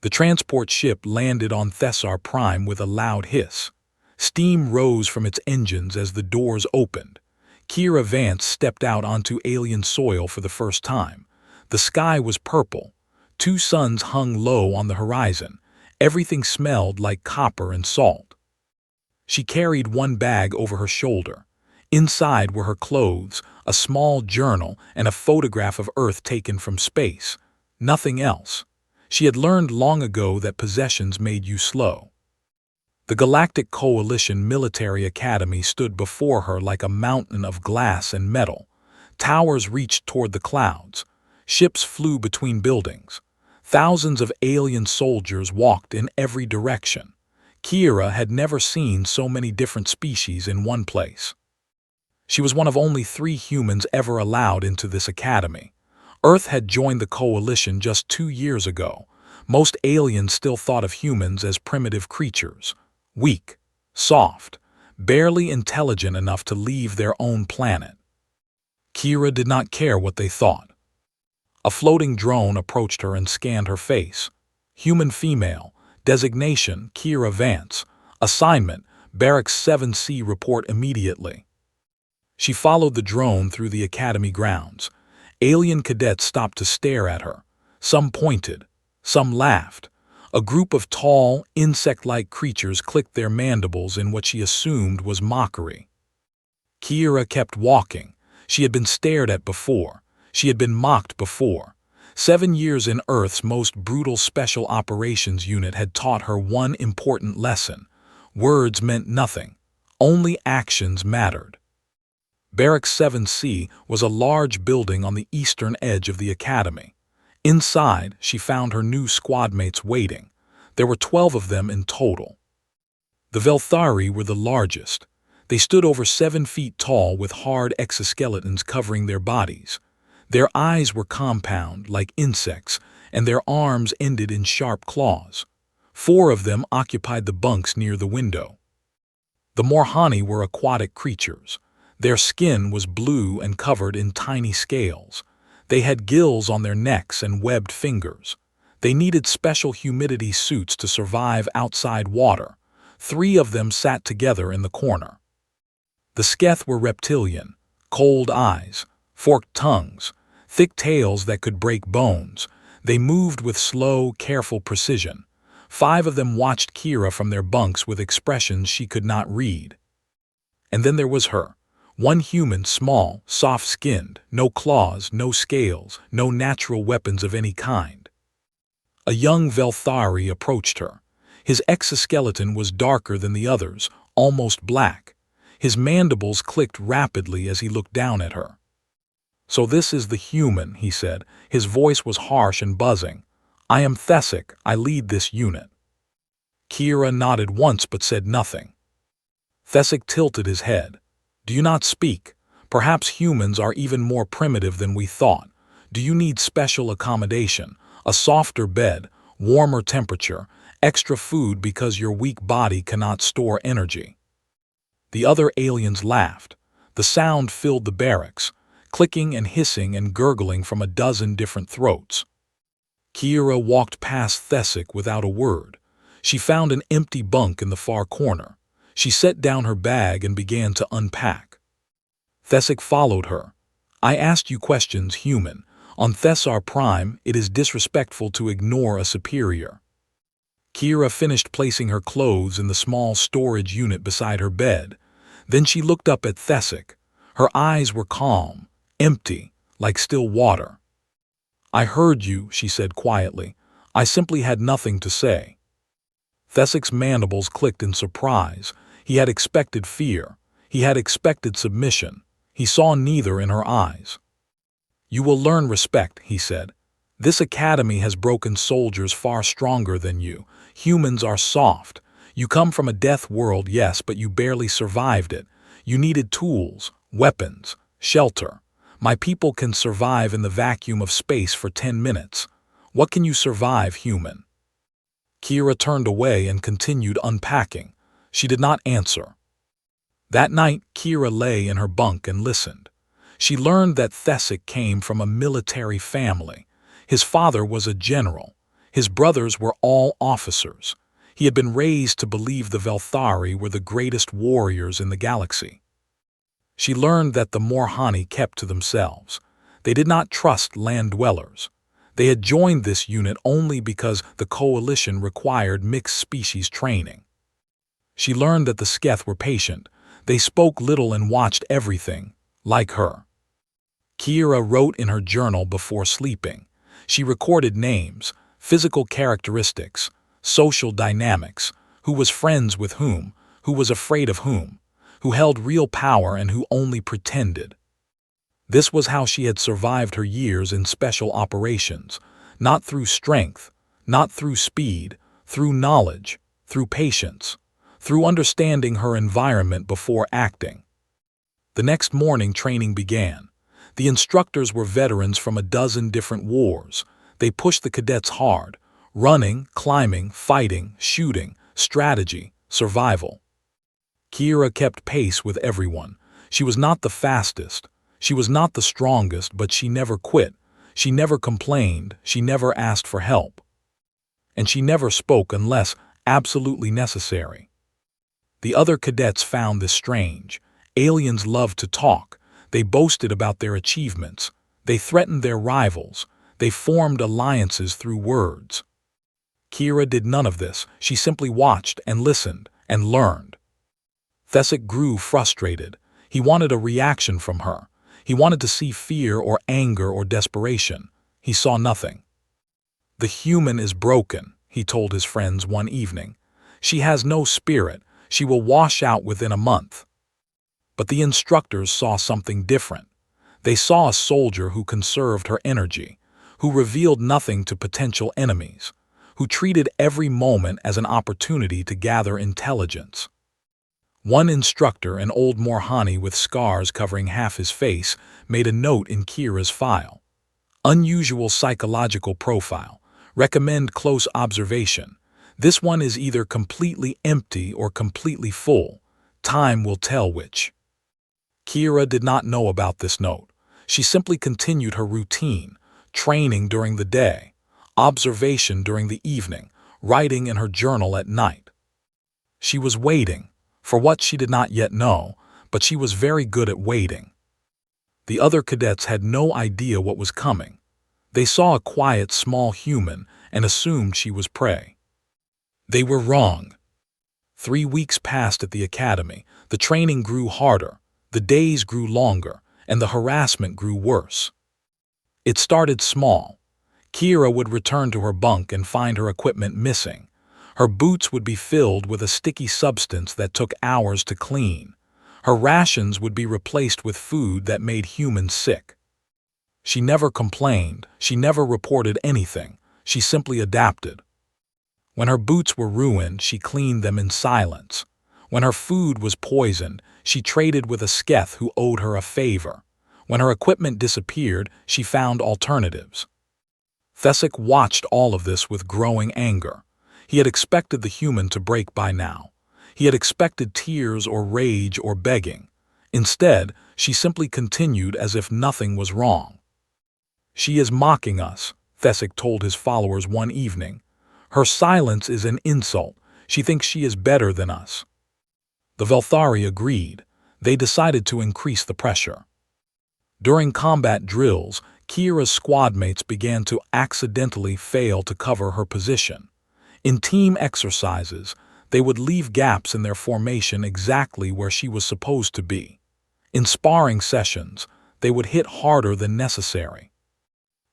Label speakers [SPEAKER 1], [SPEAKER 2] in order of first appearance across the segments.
[SPEAKER 1] The transport ship landed on Thessar Prime with a loud hiss. Steam rose from its engines as the doors opened. Kira Vance stepped out onto alien soil for the first time. The sky was purple. 2 suns hung low on the horizon. Everything smelled like copper and salt. She carried one bag over her shoulder. Inside were her clothes, a small journal, and a photograph of Earth taken from space. Nothing else. She had learned long ago that possessions made you slow. The Galactic Coalition Military Academy stood before her like a mountain of glass and metal. Towers reached toward the clouds. Ships flew between buildings. Thousands of alien soldiers walked in every direction. Kira had never seen so many different species in one place. She was one of only 3 humans ever allowed into this academy. Earth had joined the coalition just 2 years ago. Most aliens still thought of humans as primitive creatures. Weak, soft, barely intelligent enough to leave their own planet. Kira did not care what they thought. A floating drone approached her and scanned her face. Human female, designation Kira Vance, assignment Barracks 7C, report immediately. She followed the drone through the academy grounds. Alien cadets stopped to stare at her. Some pointed, some laughed. A group of tall, insect-like creatures clicked their mandibles in what she assumed was mockery. Kira kept walking. She had been stared at before. She had been mocked before. 7 years in Earth's most brutal special operations unit had taught her one important lesson. Words meant nothing. Only actions mattered. Barracks 7C was a large building on the eastern edge of the academy. Inside, she found her new squadmates waiting. There were 12 of them in total. The Velthari were the largest. They stood over 7 feet tall with hard exoskeletons covering their bodies. Their eyes were compound, like insects, and their arms ended in sharp claws. 4 of them occupied the bunks near the window. The Morhani were aquatic creatures. Their skin was blue and covered in tiny scales. They had gills on their necks and webbed fingers. They needed special humidity suits to survive outside water. 3 of them sat together in the corner. The Sketh were reptilian, cold eyes, forked tongues, thick tails that could break bones. They moved with slow, careful precision. 5 of them watched Kira from their bunks with expressions she could not read. And then there was her. One human, small, soft-skinned, no claws, no scales, no natural weapons of any kind. A young Velthari approached her. His exoskeleton was darker than the others, almost black. His mandibles clicked rapidly as he looked down at her. "So this is the human," he said. His voice was harsh and buzzing. "I am Thessic. I lead this unit." Kira nodded once but said nothing. Thessic tilted his head. "Do you not speak? Perhaps humans are even more primitive than we thought. Do you need special accommodation, a softer bed, warmer temperature, extra food because your weak body cannot store energy?" The other aliens laughed. The sound filled the barracks, clicking and hissing and gurgling from a dozen different throats. Kira walked past Thessic without a word. She found an empty bunk in the far corner. She set down her bag and began to unpack. Thessic followed her. "I asked you questions, human. On Thessar Prime, it is disrespectful to ignore a superior." Kira finished placing her clothes in the small storage unit beside her bed. Then she looked up at Thessic. Her eyes were calm, empty, like still water. "I heard you," she said quietly. "I simply had nothing to say." Thessic's mandibles clicked in surprise. He had expected fear. He had expected submission. He saw neither in her eyes. "You will learn respect," he said. "This academy has broken soldiers far stronger than you. Humans are soft. You come from a death world, yes, but you barely survived it. You needed tools, weapons, shelter. My people can survive in the vacuum of space for 10 minutes. What can you survive, human?" Kira turned away and continued unpacking. She did not answer. That night, Kira lay in her bunk and listened. She learned that Thessic came from a military family. His father was a general. His brothers were all officers. He had been raised to believe the Velthari were the greatest warriors in the galaxy. She learned that the Morhani kept to themselves. They did not trust land-dwellers. They had joined this unit only because the coalition required mixed-species training. She learned that the Sketh were patient. They spoke little and watched everything, like her. Kira wrote in her journal before sleeping. She recorded names, physical characteristics, social dynamics, who was friends with whom, who was afraid of whom, who held real power and who only pretended. This was how she had survived her years in special operations, not through strength, not through speed, through knowledge, through patience, through understanding her environment before acting. The next morning training began. The instructors were veterans from a dozen different wars. They pushed the cadets hard, running, climbing, fighting, shooting, strategy, survival. Kira kept pace with everyone. She was not the fastest. She was not the strongest, but she never quit. She never complained. She never asked for help. And she never spoke unless absolutely necessary. The other cadets found this strange. Aliens loved to talk. They boasted about their achievements. They threatened their rivals. They formed alliances through words. Kira did none of this. She simply watched and listened and learned. Thesic grew frustrated. He wanted a reaction from her. He wanted to see fear or anger or desperation. He saw nothing. "The human is broken," he told his friends one evening. "She has no spirit. She will wash out within a month." But the instructors saw something different. They saw a soldier who conserved her energy, who revealed nothing to potential enemies, who treated every moment as an opportunity to gather intelligence. One instructor, an old Morhani with scars covering half his face, made a note in Kira's file. "Unusual psychological profile. Recommend close observation. This one is either completely empty or completely full. Time will tell which." Kira did not know about this note. She simply continued her routine, training during the day, observation during the evening, writing in her journal at night. She was waiting, for what she did not yet know, but she was very good at waiting. The other cadets had no idea what was coming. They saw a quiet, small human and assumed she was prey. They were wrong. 3 weeks passed at the academy. The training grew harder, the days grew longer, and the harassment grew worse. It started small. Kira would return to her bunk and find her equipment missing. Her boots would be filled with a sticky substance that took hours to clean. Her rations would be replaced with food that made humans sick. She never complained. She never reported anything. She simply adapted. When her boots were ruined, she cleaned them in silence. When her food was poisoned, she traded with a Sketh who owed her a favor. When her equipment disappeared, she found alternatives. Thesic watched all of this with growing anger. He had expected the human to break by now. He had expected tears or rage or begging. Instead, she simply continued as if nothing was wrong. "She is mocking us," Thesic told his followers one evening. "Her silence is an insult. She thinks she is better than us." The Velthari agreed. They decided to increase the pressure. During combat drills, Kira's squadmates began to accidentally fail to cover her position. In team exercises, they would leave gaps in their formation exactly where she was supposed to be. In sparring sessions, they would hit harder than necessary.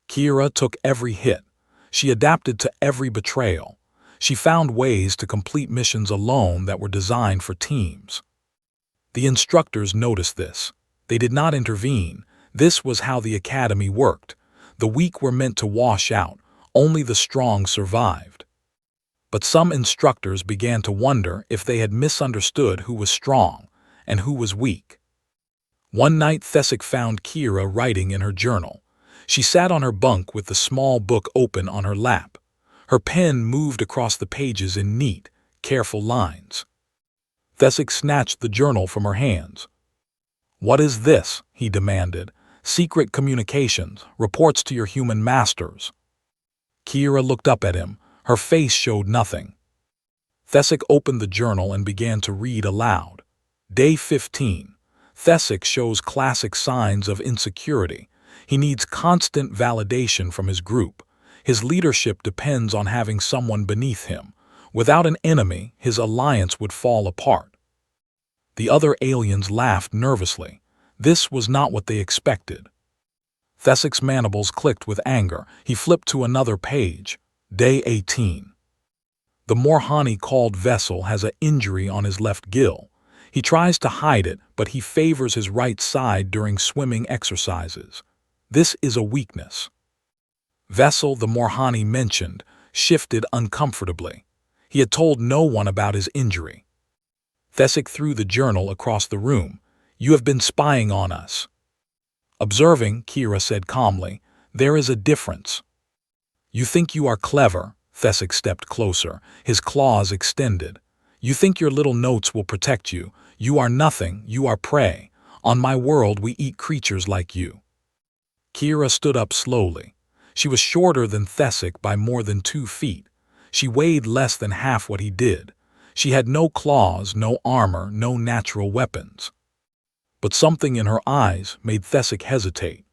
[SPEAKER 1] Kira took every hit. She adapted to every betrayal. She found ways to complete missions alone that were designed for teams. The instructors noticed this. They did not intervene. This was how the academy worked. The weak were meant to wash out. Only the strong survived. But some instructors began to wonder if they had misunderstood who was strong and who was weak. One night Thesic found Kira writing in her journal. She sat on her bunk with the small book open on her lap. Her pen moved across the pages in neat, careful lines. Thesic snatched the journal from her hands. "What is this?" he demanded. "Secret communications, reports to your human masters." Kira looked up at him. Her face showed nothing. Thesic opened the journal and began to read aloud. Day 15. Thesic shows classic signs of insecurity. He needs constant validation from his group. His leadership depends on having someone beneath him. Without an enemy, his alliance would fall apart. The other aliens laughed nervously. This was not what they expected. Thesic's mandibles clicked with anger. He flipped to another page. Day 18. The Morhani-called vessel has an injury on his left gill. He tries to hide it, but he favors his right side during swimming exercises. This is a weakness. Vessel the Morhani mentioned shifted uncomfortably. He had told no one about his injury. Thesic threw the journal across the room. You have been spying on us. Observing, Kira said calmly, there is a difference. You think you are clever. Thesic stepped closer, his claws extended. You think your little notes will protect you. You are nothing, you are prey. On my world we eat creatures like you. Kira stood up slowly. She was shorter than Thesic by more than 2 feet. She weighed less than half what he did. She had no claws, no armor, no natural weapons. But something in her eyes made Thesic hesitate.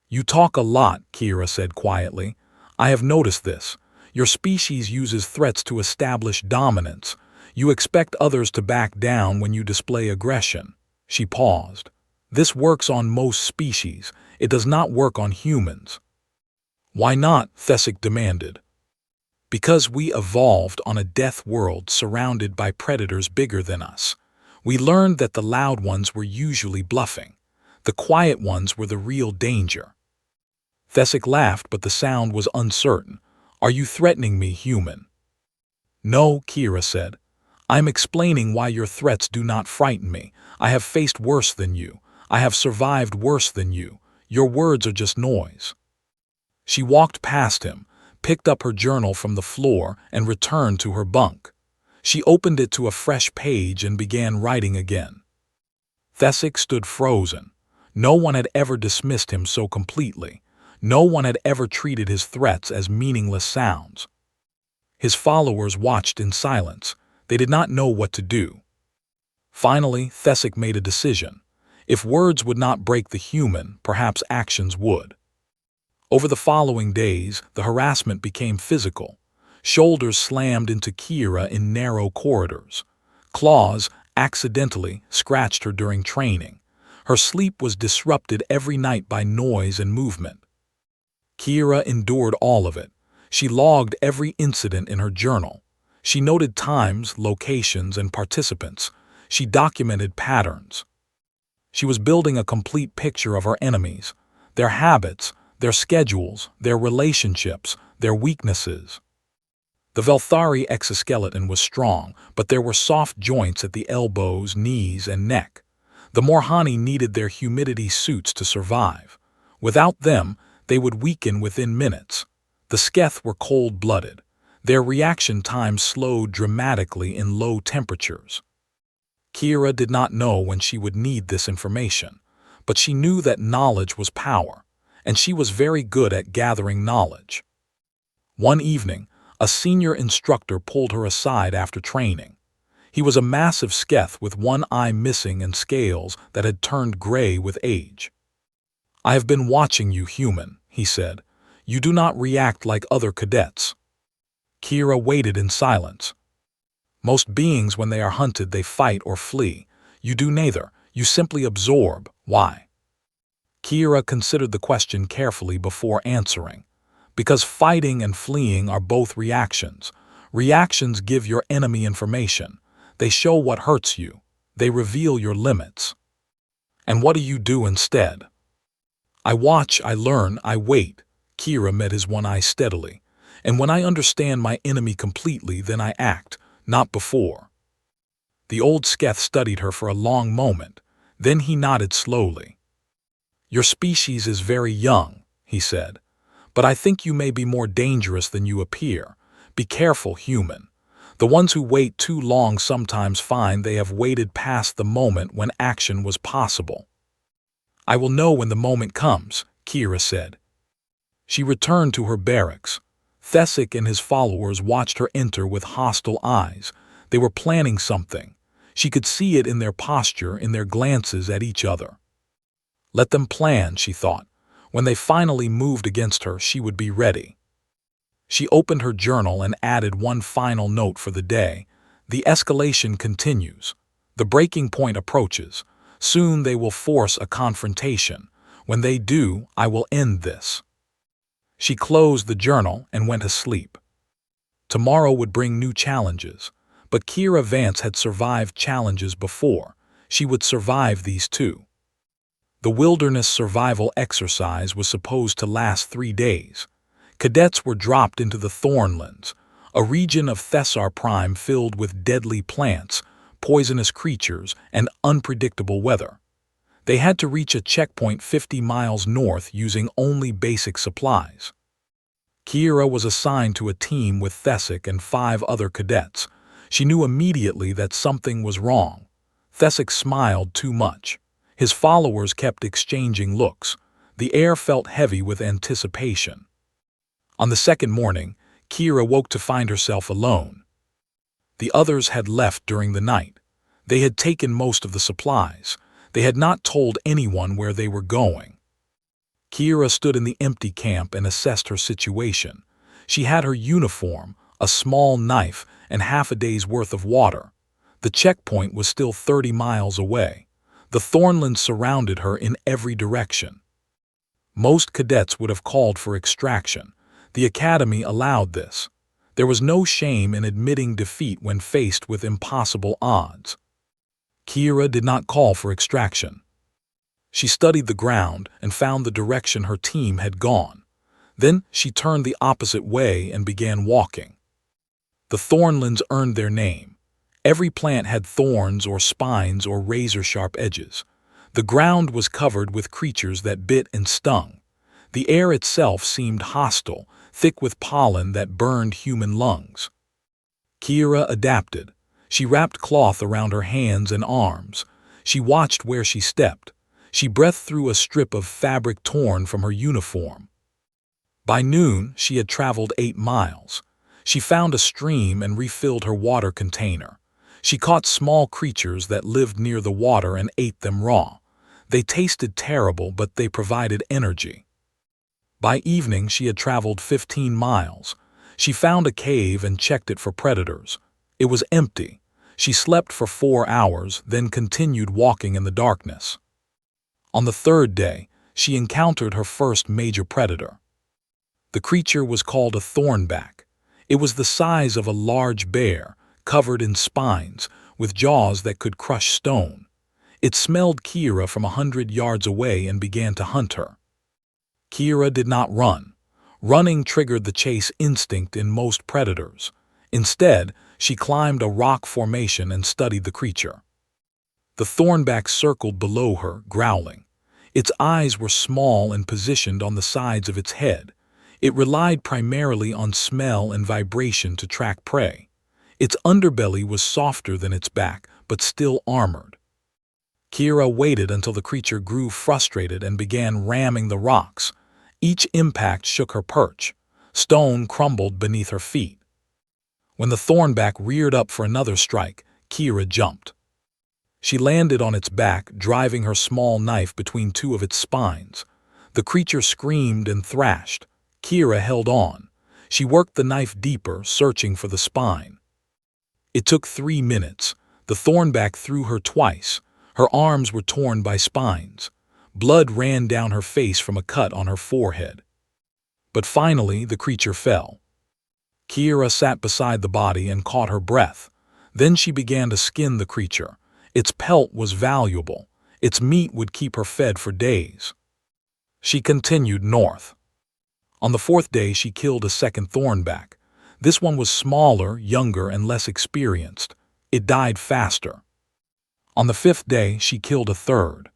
[SPEAKER 1] You talk a lot, Kira said quietly. I have noticed this. Your species uses threats to establish dominance. You expect others to back down when you display aggression. She paused. This works on most species. It does not work on humans. Why not? Thesic demanded. Because we evolved on a death world surrounded by predators bigger than us. We learned that the loud ones were usually bluffing. The quiet ones were the real danger. Thesic laughed, but the sound was uncertain. Are you threatening me, human? No, Kira said. I'm explaining why your threats do not frighten me. I have faced worse than you. I have survived worse than you. Your words are just noise. She walked past him, picked up her journal from the floor, and returned to her bunk. She opened it to a fresh page and began writing again. Thesic stood frozen. No one had ever dismissed him so completely. No one had ever treated his threats as meaningless sounds. His followers watched in silence. They did not know what to do. Finally, Thesic made a decision. If words would not break the human, perhaps actions would. Over the following days, the harassment became physical. Shoulders slammed into Kira in narrow corridors. Claws, accidentally, scratched her during training. Her sleep was disrupted every night by noise and movement. Kira endured all of it. She logged every incident in her journal. She noted times, locations, and participants. She documented patterns. She was building a complete picture of her enemies, their habits, their schedules, their relationships, their weaknesses. The Velthari exoskeleton was strong, but there were soft joints at the elbows, knees, and neck. The Morhani needed their humidity suits to survive. Without them, they would weaken within minutes. The Sketh were cold-blooded. Their reaction times slowed dramatically in low temperatures. Kira did not know when she would need this information, but she knew that knowledge was power, and she was very good at gathering knowledge. One evening, a senior instructor pulled her aside after training. He was a massive Sketh with one eye missing and scales that had turned gray with age. I have been watching you, human, he said. You do not react like other cadets. Kira waited in silence. Most beings, when they are hunted, they fight or flee. You do neither. You simply absorb. Why? Kira considered the question carefully before answering. Because fighting and fleeing are both reactions. Reactions give your enemy information. They show what hurts you. They reveal your limits. And what do you do instead? I watch, I learn, I wait. Kira met his one eye steadily. And when I understand my enemy completely, then I act, not before. The old Sketh studied her for a long moment. Then he nodded slowly. Your species is very young, he said. But I think you may be more dangerous than you appear. Be careful, human. The ones who wait too long sometimes find they have waited past the moment when action was possible. I will know when the moment comes, Kira said. She returned to her barracks. Thesic and his followers watched her enter with hostile eyes. They were planning something. She could see it in their posture, in their glances at each other. Let them plan, she thought. When they finally moved against her, she would be ready. She opened her journal and added one final note for the day. The escalation continues. The breaking point approaches. Soon they will force a confrontation. When they do, I will end this. She closed the journal and went to sleep. Tomorrow would bring new challenges, but Kira Vance had survived challenges before. She would survive these too. The wilderness survival exercise was supposed to last 3 days. Cadets were dropped into the Thornlands, a region of Thessar Prime filled with deadly plants, poisonous creatures, and unpredictable weather. They had to reach a checkpoint 50 miles north using only basic supplies. Kira was assigned to a team with Thesic and 5 other cadets. She knew immediately that something was wrong. Thesic smiled too much. His followers kept exchanging looks. The air felt heavy with anticipation. On the second morning, Kira woke to find herself alone. The others had left during the night. They had taken most of the supplies. They had not told anyone where they were going. Kira stood in the empty camp and assessed her situation. She had her uniform, a small knife, and half a day's worth of water. The checkpoint was still 30 miles away. The Thornlands surrounded her in every direction. Most cadets would have called for extraction. The Academy allowed this. There was no shame in admitting defeat when faced with impossible odds. Kira did not call for extraction. She studied the ground and found the direction her team had gone. Then she turned the opposite way and began walking. The Thornlands earned their name. Every plant had thorns or spines or razor-sharp edges. The ground was covered with creatures that bit and stung. The air itself seemed hostile, thick with pollen that burned human lungs. Kira adapted. She wrapped cloth around her hands and arms. She watched where she stepped. She breathed through a strip of fabric torn from her uniform. By noon, she had traveled 8 miles. She found a stream and refilled her water container. She caught small creatures that lived near the water and ate them raw. They tasted terrible, but they provided energy. By evening, she had traveled 15 miles. She found a cave and checked it for predators. It was empty. She slept for 4 hours, then continued walking in the darkness. On the third day, she encountered her first major predator. The creature was called a thornback. It was the size of a large bear, covered in spines, with jaws that could crush stone. It smelled Kira from 100 yards away and began to hunt her. Kira did not run. Running triggered the chase instinct in most predators. Instead, she climbed a rock formation and studied the creature. The thornback circled below her, growling. Its eyes were small and positioned on the sides of its head. It relied primarily on smell and vibration to track prey. Its underbelly was softer than its back, but still armored. Kira waited until the creature grew frustrated and began ramming the rocks. Each impact shook her perch. Stone crumbled beneath her feet. When the thornback reared up for another strike, Kira jumped. She landed on its back, driving her small knife between 2 of its spines. The creature screamed and thrashed. Kira held on. She worked the knife deeper, searching for the spine. It took 3 minutes. The thornback threw her twice. Her arms were torn by spines. Blood ran down her face from a cut on her forehead. But finally, the creature fell. Kira sat beside the body and caught her breath. Then she began to skin the creature. Its pelt was valuable. Its meat would keep her fed for days. She continued north. On the 4th day, she killed a second thornback. This one was smaller, younger, and less experienced. It died faster. On the 5th day, she killed a third.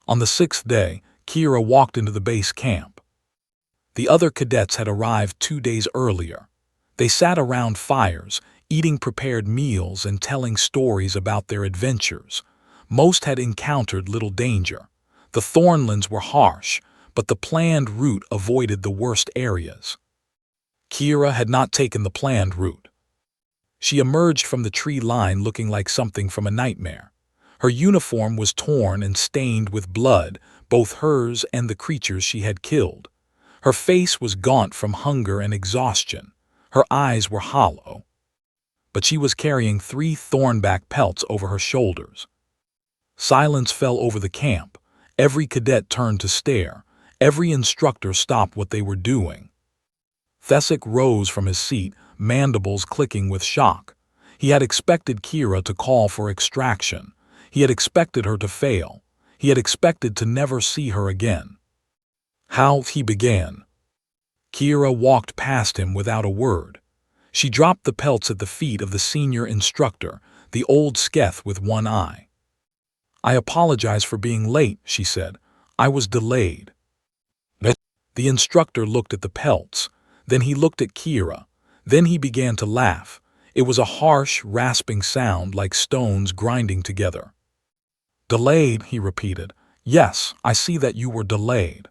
[SPEAKER 1] On the 6th day, Kira walked into the base camp. The other cadets had arrived 2 days earlier. They sat around fires, eating prepared meals and telling stories about their adventures. Most had encountered little danger. The Thornlands were harsh, but the planned route avoided the worst areas. Kira had not taken the planned route. She emerged from the tree line looking like something from a nightmare. Her uniform was torn and stained with blood, both hers and the creatures she had killed. Her face was gaunt from hunger and exhaustion. Her eyes were hollow. But she was carrying 3 thornback pelts over her shoulders. Silence fell over the camp. Every cadet turned to stare. Every instructor stopped what they were doing. Thesic rose from his seat, mandibles clicking with shock. He had expected Kira to call for extraction. He had expected her to fail. He had expected to never see her again. How he began. Kira walked past him without a word. She dropped the pelts at the feet of the senior instructor, the old Sketh with one eye. "I apologize for being late," she said. "I was delayed." The instructor looked at the pelts. Then he looked at Kira. Then he began to laugh. It was a harsh, rasping sound like stones grinding together. "Delayed," he repeated. "Yes, I see that you were delayed."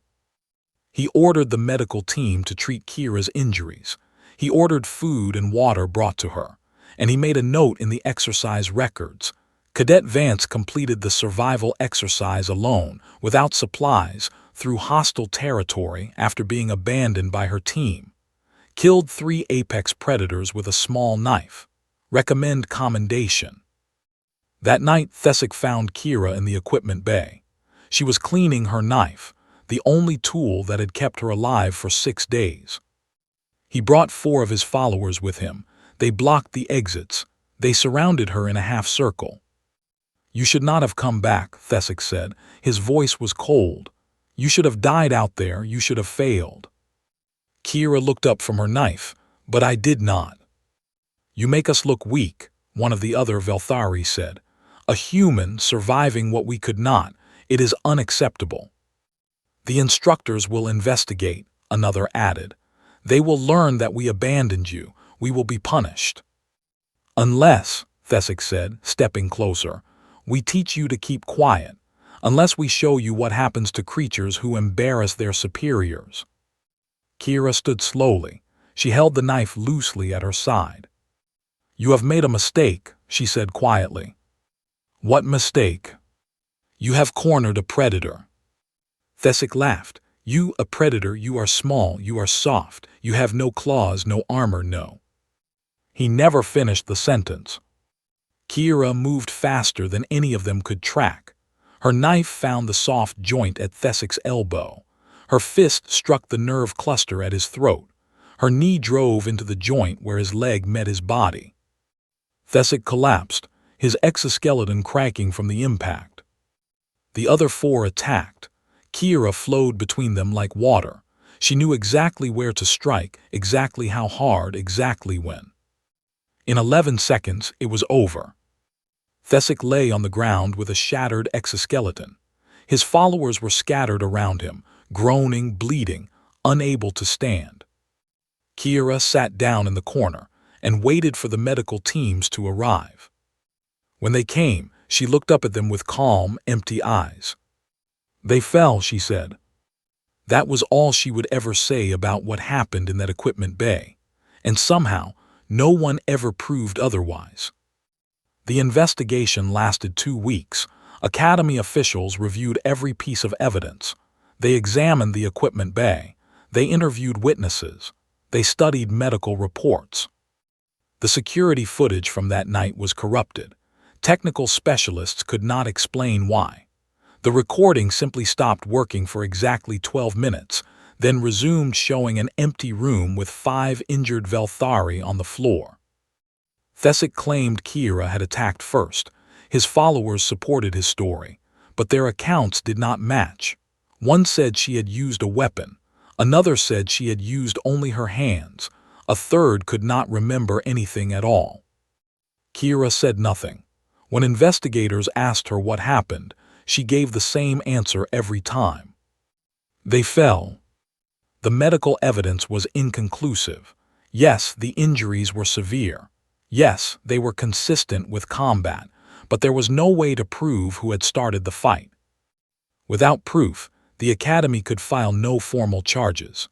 [SPEAKER 1] He ordered the medical team to treat Kira's injuries. He ordered food and water brought to her. And he made a note in the exercise records. Cadet Vance completed the survival exercise alone, without supplies, through hostile territory after being abandoned by her team. Killed 3 apex predators with a small knife. Recommend commendation. That night, Thesic found Kira in the equipment bay. She was cleaning her knife, the only tool that had kept her alive for 6 days. He brought 4 of his followers with him. They blocked the exits. They surrounded her in a half-circle. "You should not have come back," Thesic said. His voice was cold. "You should have died out there. You should have failed." Kira looked up from her knife. "But I did not." "You make us look weak," one of the other Velthari said. "A human surviving what we could not. It is unacceptable." "The instructors will investigate," another added. "They will learn that we abandoned you. We will be punished." "Unless," Thesic said, stepping closer, "we teach you to keep quiet. Unless we show you what happens to creatures who embarrass their superiors." Kira stood slowly. She held the knife loosely at her side. "You have made a mistake," she said quietly. "What mistake?" "You have cornered a predator." Thesic laughed. "You, a predator, you are small, you are soft, you have no claws, no armor, no." He never finished the sentence. Kira moved faster than any of them could track. Her knife found the soft joint at Thesic's elbow. Her fist struck the nerve cluster at his throat. Her knee drove into the joint where his leg met his body. Thesic collapsed, his exoskeleton cracking from the impact. The other 4 attacked. Kira flowed between them like water. She knew exactly where to strike, exactly how hard, exactly when. In 11 seconds, it was over. Thesic lay on the ground with a shattered exoskeleton. His followers were scattered around him, groaning, bleeding, unable to stand. Kira sat down in the corner and waited for the medical teams to arrive. When they came, she looked up at them with calm, empty eyes. "They fell," she said. That was all she would ever say about what happened in that equipment bay. And somehow, no one ever proved otherwise. The investigation lasted 2 weeks. Academy officials reviewed every piece of evidence. They examined the equipment bay. They interviewed witnesses. They studied medical reports. The security footage from that night was corrupted. Technical specialists could not explain why. The recording simply stopped working for exactly 12 minutes, then resumed showing an empty room with 5 injured Velthari on the floor. Thesic claimed Kira had attacked first. His followers supported his story, but their accounts did not match. One said she had used a weapon. Another said she had used only her hands. A third could not remember anything at all. Kira said nothing. When investigators asked her what happened, she gave the same answer every time. They fell. The medical evidence was inconclusive. Yes, the injuries were severe. Yes, they were consistent with combat, but there was no way to prove who had started the fight. Without proof, the Academy could file no formal charges.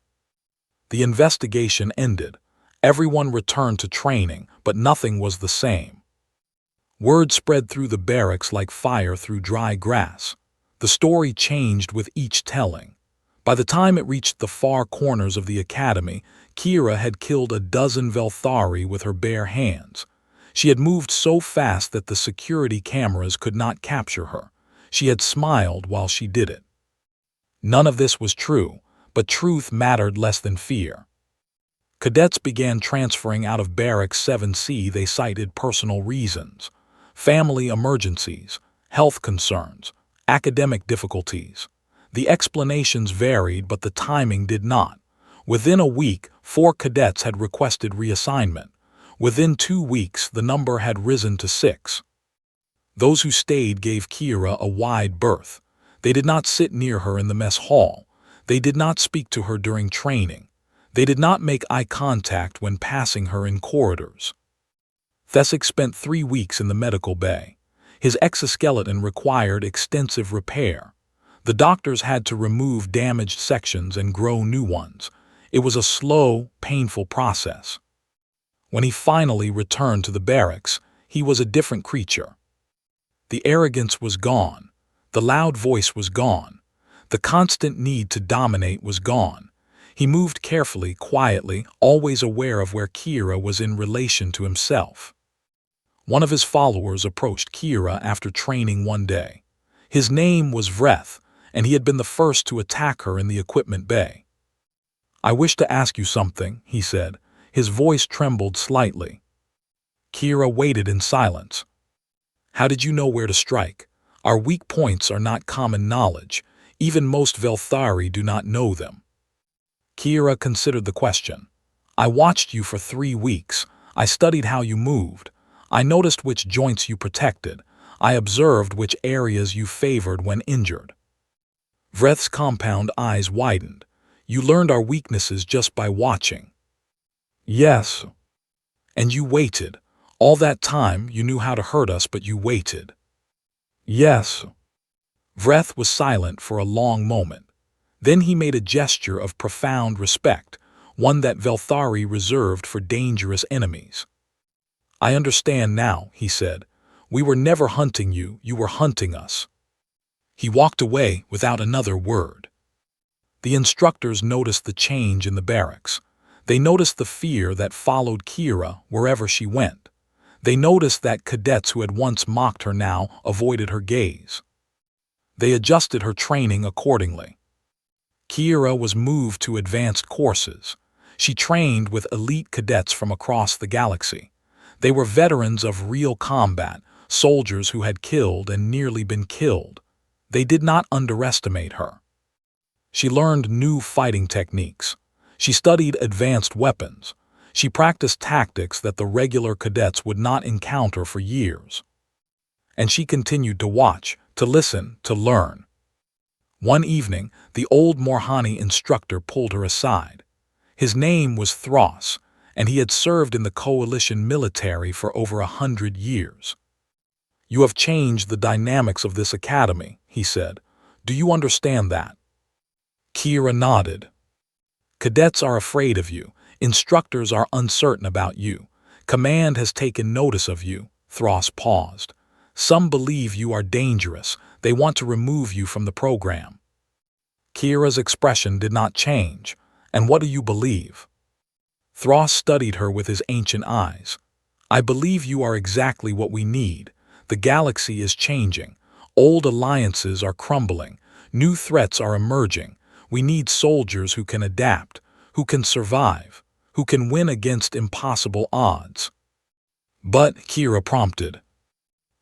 [SPEAKER 1] The investigation ended. Everyone returned to training, but nothing was the same. Word spread through the barracks like fire through dry grass. The story changed with each telling. By the time it reached the far corners of the academy, Kira had killed a dozen Velthari with her bare hands. She had moved so fast that the security cameras could not capture her. She had smiled while she did it. None of this was true, but truth mattered less than fear. Cadets began transferring out of Barracks 7C. They cited personal reasons, family emergencies, health concerns, academic difficulties. The explanations varied, but the timing did not. Within a week, 4 cadets had requested reassignment. Within 2 weeks, the number had risen to 6. Those who stayed gave Kira a wide berth. They did not sit near her in the mess hall. They did not speak to her during training. They did not make eye contact when passing her in corridors. Thesic spent 3 weeks in the medical bay. His exoskeleton required extensive repair. The doctors had to remove damaged sections and grow new ones. It was a slow, painful process. When he finally returned to the barracks, he was a different creature. The arrogance was gone. The loud voice was gone. The constant need to dominate was gone. He moved carefully, quietly, always aware of where Kira was in relation to himself. One of his followers approached Kira after training one day. His name was Vreth, and he had been the first to attack her in the equipment bay. "I wish to ask you something," he said. His voice trembled slightly. Kira waited in silence. "How did you know where to strike? Our weak points are not common knowledge. Even most Velthari do not know them." Kira considered the question. "I watched you for 3 weeks. I studied how you moved. I noticed which joints you protected. I observed which areas you favored when injured." Vreth's compound eyes widened. "You learned our weaknesses just by watching." "Yes." "And you waited. All that time you knew how to hurt us, but you waited." "Yes." Vreth was silent for a long moment. Then he made a gesture of profound respect, one that Velthari reserved for dangerous enemies. "I understand now," he said. "We were never hunting you, you were hunting us." He walked away without another word. The instructors noticed the change in the barracks. They noticed the fear that followed Kira wherever she went. They noticed that cadets who had once mocked her now avoided her gaze. They adjusted her training accordingly. Kira was moved to advanced courses. She trained with elite cadets from across the galaxy. They were veterans of real combat, soldiers who had killed and nearly been killed. They did not underestimate her. She learned new fighting techniques. She studied advanced weapons. She practiced tactics that the regular cadets would not encounter for years. And she continued to watch, to listen, to learn. One evening, the old Morhani instructor pulled her aside. His name was Thros, and he had served in the coalition military for over 100 years. "You have changed the dynamics of this academy," he said. "Do you understand that?" Kira nodded. "Cadets are afraid of you. Instructors are uncertain about you. Command has taken notice of you." Thros paused. "Some believe you are dangerous. They want to remove you from the program." Kira's expression did not change. "And what do you believe?" Thros studied her with his ancient eyes. "I believe you are exactly what we need. The galaxy is changing. Old alliances are crumbling. New threats are emerging. We need soldiers who can adapt, who can survive, who can win against impossible odds." "But," Kira prompted,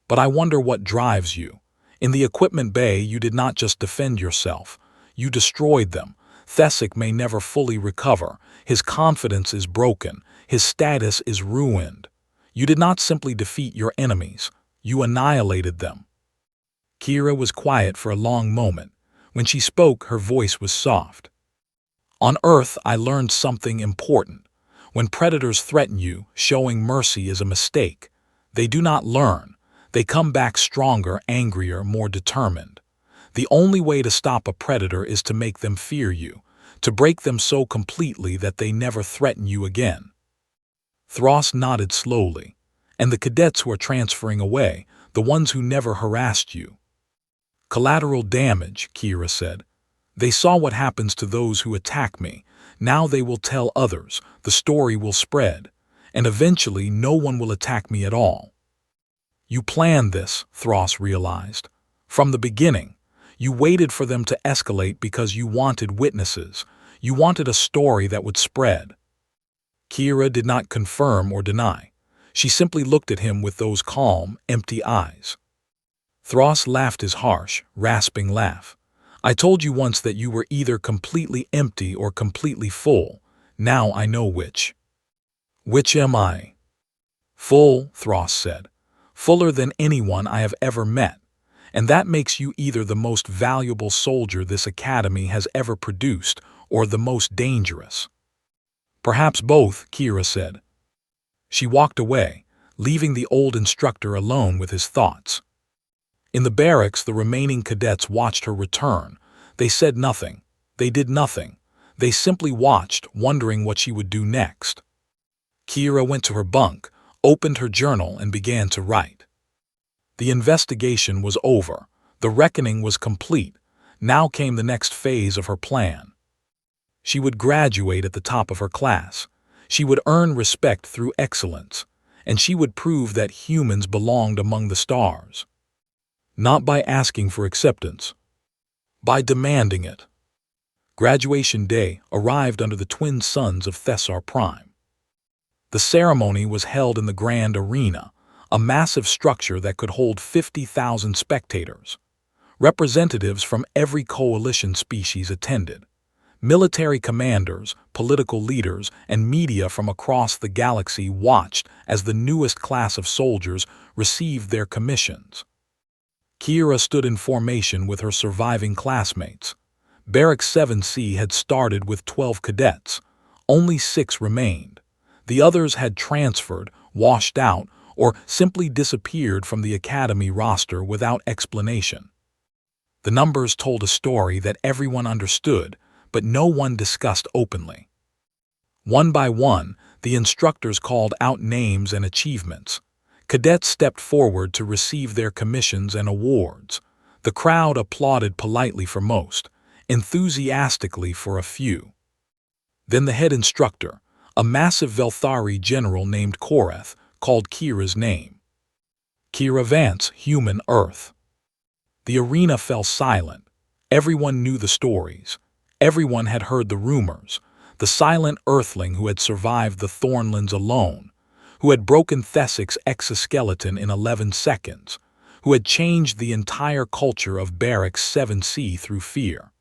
[SPEAKER 1] "but I wonder what drives you. In the equipment bay, you did not just defend yourself. You destroyed them. Thesic may never fully recover. His confidence is broken. His status is ruined. You did not simply defeat your enemies. You annihilated them." Kira was quiet for a long moment. When she spoke, her voice was soft. "On Earth, I learned something important. When predators threaten you, showing mercy is a mistake. They do not learn. They come back stronger, angrier, more determined. The only way to stop a predator is to make them fear you, to break them so completely that they never threaten you again. Thros nodded slowly. And the cadets who are transferring away, the ones who never harassed you. Collateral damage, Kira said. They saw what happens to those who attack me. Now they will tell others, the story will spread, and eventually no one will attack me at all. You planned this, Thros realized. From the beginning, you waited for them to escalate because you wanted witnesses. You wanted a story that would spread. Kira did not confirm or deny. She simply looked at him with those calm, empty eyes. Thros laughed his harsh, rasping laugh. I told you once that you were either completely empty or completely full. Now I know which. Which am I? Full, Thros said. Fuller than anyone I have ever met. And that makes you either the most valuable soldier this academy has ever produced or the most dangerous. Perhaps both, Kira said. She walked away, leaving the old instructor alone with his thoughts. In the barracks, the remaining cadets watched her return. They said nothing. They did nothing. They simply watched, wondering what she would do next. Kira went to her bunk, opened her journal, and began to write. The investigation was over. The reckoning was complete. Now came the next phase of her plan. She would graduate at the top of her class. She would earn respect through excellence, and she would prove that humans belonged among the stars. Not by asking for acceptance, by demanding it. Graduation day arrived under the twin suns of Thessar Prime. The ceremony was held in the Grand Arena, a massive structure that could hold 50,000 spectators. Representatives from every coalition species attended. Military commanders, political leaders, and media from across the galaxy watched as the newest class of soldiers received their commissions. Kira stood in formation with her surviving classmates. Barrack 7C had started with 12 cadets. Only 6 remained. The others had transferred, washed out, or simply disappeared from the academy roster without explanation. The numbers told a story that everyone understood, but no one discussed openly. One by one, the instructors called out names and achievements. Cadets stepped forward to receive their commissions and awards. The crowd applauded politely for most, enthusiastically for a few. Then the head instructor, a massive Velthari general named Korath, called Kira's name. Kira Vance, human Earth. The arena fell silent. Everyone knew the stories. Everyone had heard the rumors. The silent Earthling who had survived the Thornlands alone, who had broken Thessic's exoskeleton in 11 seconds, who had changed the entire culture of Barrack 7C through fear.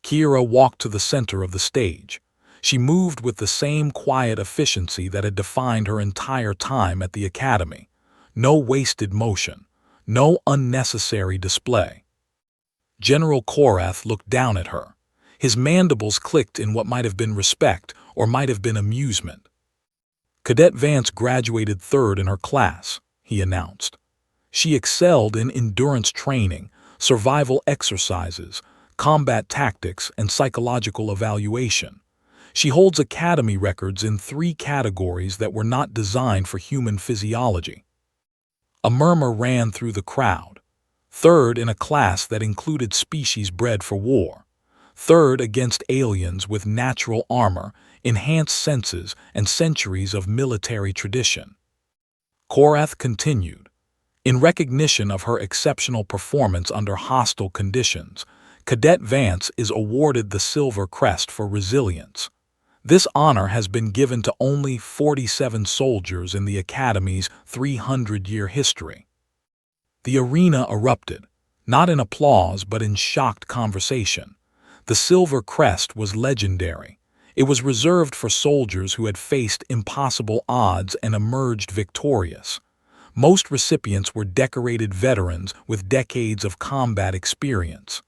[SPEAKER 1] Kira walked to the center of the stage. She moved with the same quiet efficiency that had defined her entire time at the academy. No wasted motion. No unnecessary display. General Korath looked down at her. His mandibles clicked in what might have been respect or might have been amusement. Cadet Vance graduated 3rd in her class, he announced. She excelled in endurance training, survival exercises, combat tactics, and psychological evaluation. She holds academy records in 3 categories that were not designed for human physiology. A murmur ran through the crowd. 3rd in a class that included species bred for war. 3rd against aliens with natural armor, enhanced senses, and centuries of military tradition. Korath continued. In recognition of her exceptional performance under hostile conditions, Cadet Vance is awarded the Silver Crest for resilience. This honor has been given to only 47 soldiers in the Academy's 300-year history. The arena erupted, not in applause but in shocked conversation. The Silver Crest was legendary. It was reserved for soldiers who had faced impossible odds and emerged victorious. Most recipients were decorated veterans with decades of combat experience.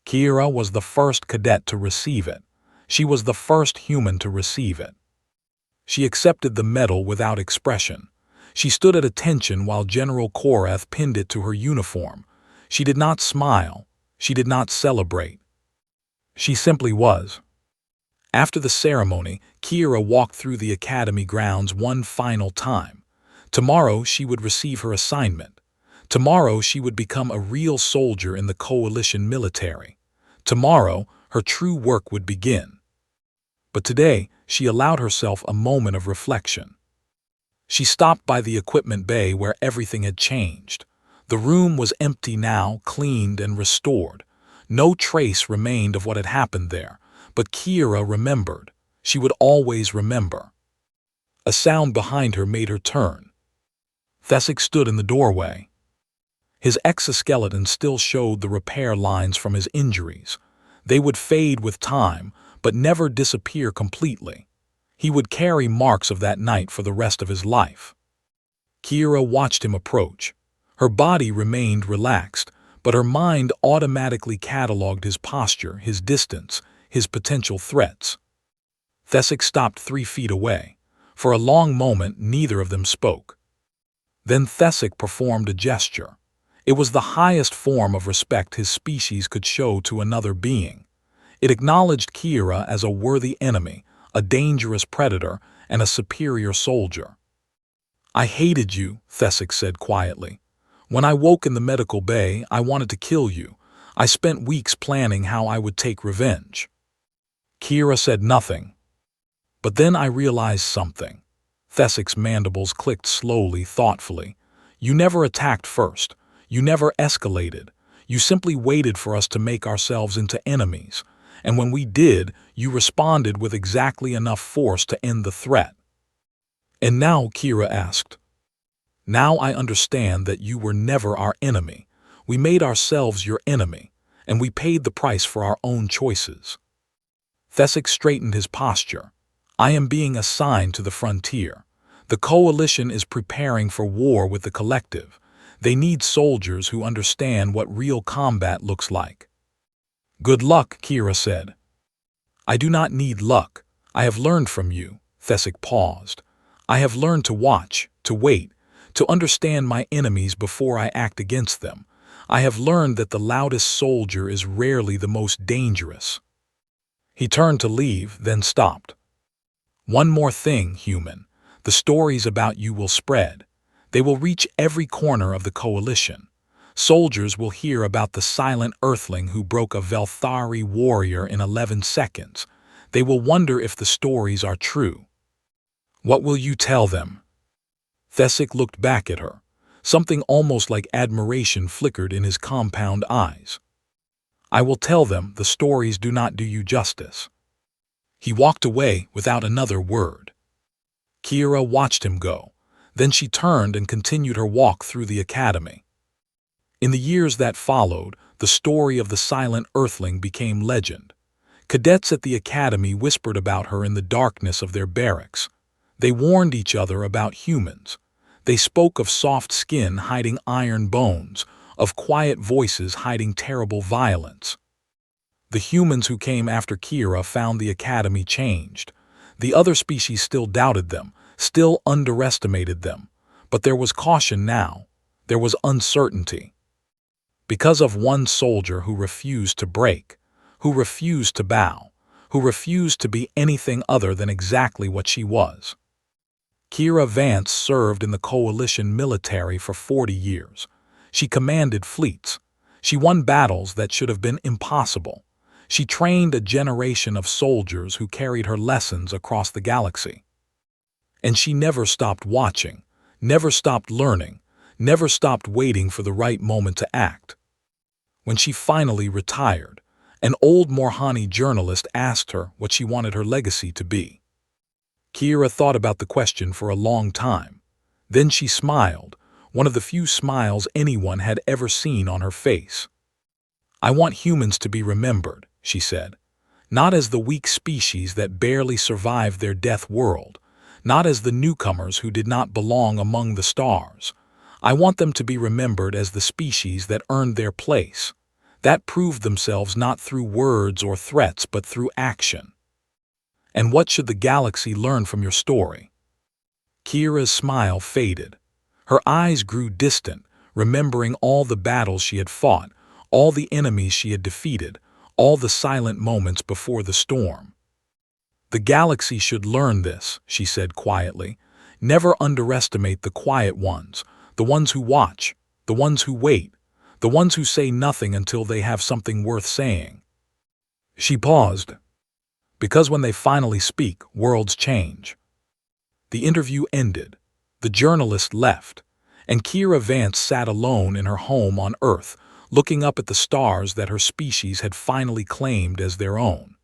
[SPEAKER 1] Kira was the first cadet to receive it. She was the first human to receive it. She accepted the medal without expression. She stood at attention while General Korath pinned it to her uniform. She did not smile. She did not celebrate. She simply was. After the ceremony, Kira walked through the academy grounds one final time. Tomorrow she would receive her assignment. Tomorrow she would become a real soldier in the coalition military. Tomorrow her true work would begin. But today she allowed herself a moment of reflection. She stopped by the equipment bay where everything had changed. The room was empty now, cleaned and restored. No trace remained of what had happened there, but Kira remembered. She would always remember. A sound behind her made her turn. Thesic stood in the doorway. His exoskeleton still showed the repair lines from his injuries. They would fade with time, but never disappear completely. He would carry marks of that night for the rest of his life. Kira watched him approach. Her body remained relaxed, but her mind automatically catalogued his posture, his distance, his potential threats. Thesic stopped 3 feet away. For a long moment, neither of them spoke. Then Thesic performed a gesture. It was the highest form of respect his species could show to another being. It acknowledged Kira as a worthy enemy, a dangerous predator, and a superior soldier. "I hated you," Thesic said quietly. "When I woke in the medical bay, I wanted to kill you. I spent weeks planning how I would take revenge." Kira said nothing. "But then I realized something." Thesic's mandibles clicked slowly, thoughtfully. "You never attacked first. You never escalated. You simply waited for us to make ourselves into enemies. And when we did, you responded with exactly enough force to end the threat." "And now," Kira asked, "now I understand that you were never our enemy. We made ourselves your enemy, and we paid the price for our own choices." Thesic straightened his posture. "I am being assigned to the frontier. The coalition is preparing for war with the collective. They need soldiers who understand what real combat looks like." "Good luck," Kira said. "I do not need luck. I have learned from you." Thesic paused. "I have learned to watch, to wait, to understand my enemies before I act against them. I have learned that the loudest soldier is rarely the most dangerous." He turned to leave, then stopped. "One more thing, human. The stories about you will spread. They will reach every corner of the coalition. Soldiers will hear about the silent Earthling who broke a Velthari warrior in 11 seconds. They will wonder if the stories are true. What will you tell them?" Thesic looked back at her. Something almost like admiration flickered in his compound eyes. "I will tell them the stories do not do you justice." He walked away without another word. Kira watched him go. Then she turned and continued her walk through the academy. In the years that followed, the story of the silent Earthling became legend. Cadets at the academy whispered about her in the darkness of their barracks. They warned each other about humans. They spoke of soft skin hiding iron bones, of quiet voices hiding terrible violence. The humans who came after Kira found the academy changed. The other species still doubted them, still underestimated them. But there was caution now. There was uncertainty. Because of one soldier who refused to break, who refused to bow, who refused to be anything other than exactly what she was. Kira Vance served in the coalition military for 40 years. She commanded fleets. She won battles that should have been impossible. She trained a generation of soldiers who carried her lessons across the galaxy. And she never stopped watching, never stopped learning, never stopped waiting for the right moment to act. When she finally retired, an old Morhani journalist asked her what she wanted her legacy to be. Kira thought about the question for a long time. Then she smiled, one of the few smiles anyone had ever seen on her face. "I want humans to be remembered," she said. "Not as the weak species that barely survived their death world, not as the newcomers who did not belong among the stars. I want them to be remembered as the species that earned their place, that proved themselves not through words or threats but through action." "And what should the galaxy learn from your story?" Kira's smile faded. Her eyes grew distant, remembering all the battles she had fought, all the enemies she had defeated, all the silent moments before the storm. "The galaxy should learn this," she said quietly. "Never underestimate the quiet ones, the ones who watch, the ones who wait, the ones who say nothing until they have something worth saying." She paused, because when they finally speak, worlds change. The interview ended. The journalist left, and Kira Vance sat alone in her home on Earth, looking up at the stars that her species had finally claimed as their own.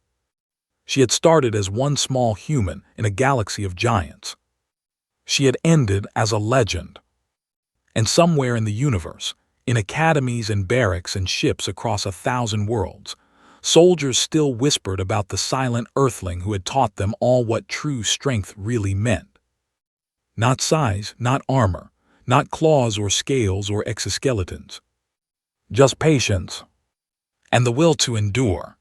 [SPEAKER 1] She had started as one small human in a galaxy of giants. She had ended as a legend. And somewhere in the universe, in academies and barracks and ships across 1,000 worlds, soldiers still whispered about the silent Earthling who had taught them all what true strength really meant. Not size, not armor, not claws or scales or exoskeletons. Just patience and the will to endure.